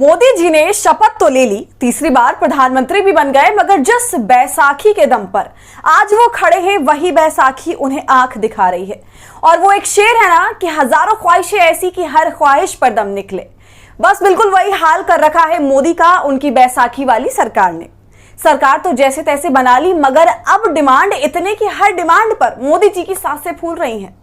मोदी जी ने शपथ तो ले ली, तीसरी बार प्रधानमंत्री भी बन गए, मगर जिस बैसाखी के दम पर आज वो खड़े हैं वही बैसाखी उन्हें आंख दिखा रही है। और वो एक शेर है ना कि हजारों ख्वाहिशें ऐसी कि हर ख्वाहिश पर दम निकले। बस बिल्कुल वही हाल कर रखा है मोदी का उनकी बैसाखी वाली सरकार ने। सरकार तो जैसे तैसे बना ली, मगर अब डिमांड इतने कि हर डिमांड पर मोदी जी की सांसें फूल रही हैं।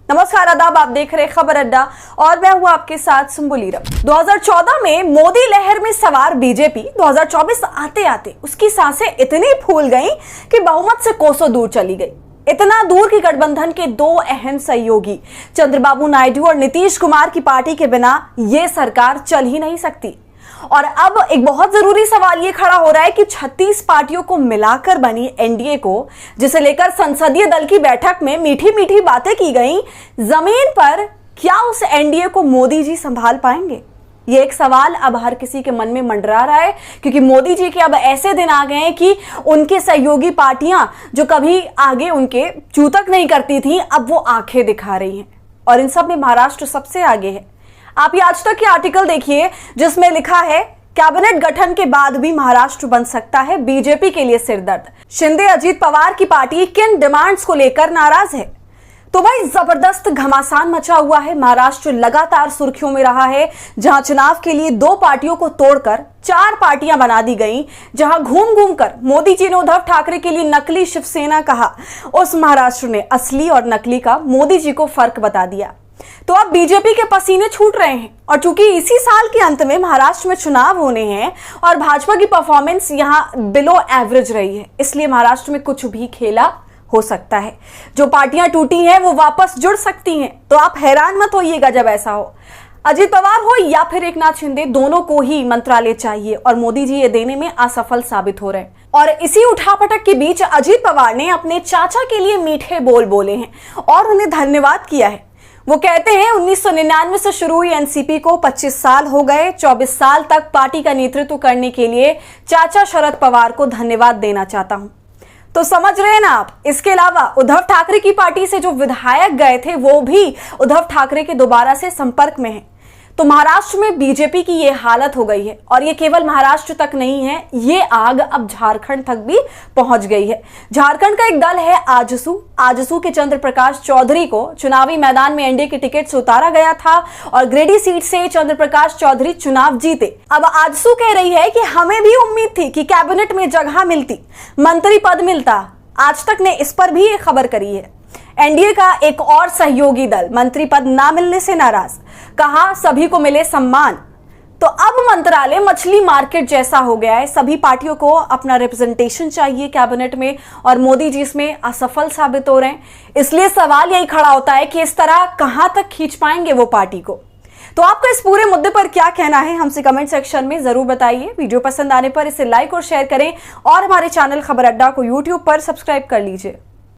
नमस्कार, आदाब, आप देख रहे खबर अड्डा और मैं हूं आपके साथ सुम्बुलीरम। 2014 में मोदी लहर में सवार बीजेपी 2024 आते आते उसकी सांसें इतनी फूल गईं कि बहुमत से कोसों दूर चली गई। इतना दूर कि गठबंधन के दो अहम सहयोगी चंद्रबाबू नायडू और नीतीश कुमार की पार्टी के बिना यह सरकार चल ही नहीं सकती। और अब एक बहुत जरूरी सवाल ये खड़ा हो रहा है कि 36 पार्टियों को मिलाकर बनी एनडीए को, जिसे लेकर संसदीय दल की बैठक में मीठी मीठी बातें की गई, जमीन पर क्या उस एनडीए को मोदी जी संभाल पाएंगे? ये एक सवाल अब हर किसी के मन में मंडरा रहा है, क्योंकि मोदी जी के अब ऐसे दिन आ गए हैं कि उनके सहयोगी पार्टियां जो कभी आगे उनके चू तक नहीं करती थी, अब वो आंखें दिखा रही हैं। और इन सब में महाराष्ट्र सबसे आगे है। आप ये आज तक के आर्टिकल देखिए जिसमें लिखा है कैबिनेट गठन के बाद भी महाराष्ट्र बन सकता है बीजेपी के लिए सिरदर्द। शिंदे अजीत पवार की पार्टी किन डिमांड्स को लेकर नाराज है? तो भाई जबरदस्त घमासान मचा हुआ है। महाराष्ट्र लगातार सुर्खियों में रहा है, जहां चुनाव के लिए दो पार्टियों को तोड़कर 4 पार्टियां बना दी गईं, जहां घूम घूम कर मोदी जी ने उद्धव ठाकरे के लिए नकली शिवसेना कहा। उस महाराष्ट्र ने असली और नकली का मोदी जी को फर्क बता दिया। तो अब बीजेपी के पसीने छूट रहे हैं। और चूंकि इसी साल के अंत में महाराष्ट्र में चुनाव होने हैं और भाजपा की परफॉर्मेंस यहां बिलो एवरेज रही है, इसलिए महाराष्ट्र में कुछ भी खेला हो सकता है। जो पार्टियां टूटी हैं वो वापस जुड़ सकती हैं। तो आप हैरान मत होइएगा जब ऐसा हो। अजीत पवार हो या फिर एकनाथ शिंदे, दोनों को ही मंत्रालय चाहिए और मोदी जी ये देने में असफल साबित हो रहे हैं। और इसी उठापटक के बीच अजीत पवार ने अपने चाचा के लिए मीठे बोल बोले हैं और उन्हें धन्यवाद किया है। वो कहते हैं 1999 से शुरू हुई एनसीपी को 25 साल हो गए। 24 साल तक पार्टी का नेतृत्व करने के लिए चाचा शरद पवार को धन्यवाद देना चाहता हूं। तो समझ रहे हैं ना आप। इसके अलावा उद्धव ठाकरे की पार्टी से जो विधायक गए थे वो भी उद्धव ठाकरे के दोबारा से संपर्क में हैं। तो महाराष्ट्र में बीजेपी की ये हालत हो गई है। और ये केवल महाराष्ट्र तक नहीं है, ये आग अब झारखंड तक भी पहुंच गई है। झारखंड का एक दल है आजसू के चंद्र प्रकाश चौधरी को चुनावी मैदान में एनडीए की टिकट से उतारा गया था और गिरिडीह सीट से चंद्र प्रकाश चौधरी चुनाव जीते। अब आजसू कह रही है कि हमें भी उम्मीद थी कि कैबिनेट में जगह मिलती, मंत्री पद मिलता। आज तक ने इस पर भी एक खबर करी है। एनडीए का एक और सहयोगी दल मंत्री पद ना मिलने से नाराज, कहा सभी को मिले सम्मान। तो अब मंत्रालय मछली मार्केट जैसा हो गया है। सभी पार्टियों को अपना रिप्रेजेंटेशन चाहिए कैबिनेट में और मोदी जी इसमें असफल साबित हो रहे हैं। इसलिए सवाल यही खड़ा होता है कि इस तरह कहां तक खींच पाएंगे वो पार्टी को। तो आपका इस पूरे मुद्दे पर क्या कहना है, हमसे कमेंट सेक्शन में जरूर बताइए। वीडियो पसंद आने पर इसे लाइक और शेयर करें और हमारे चैनल खबर अड्डा को यूट्यूब पर सब्सक्राइब कर लीजिए।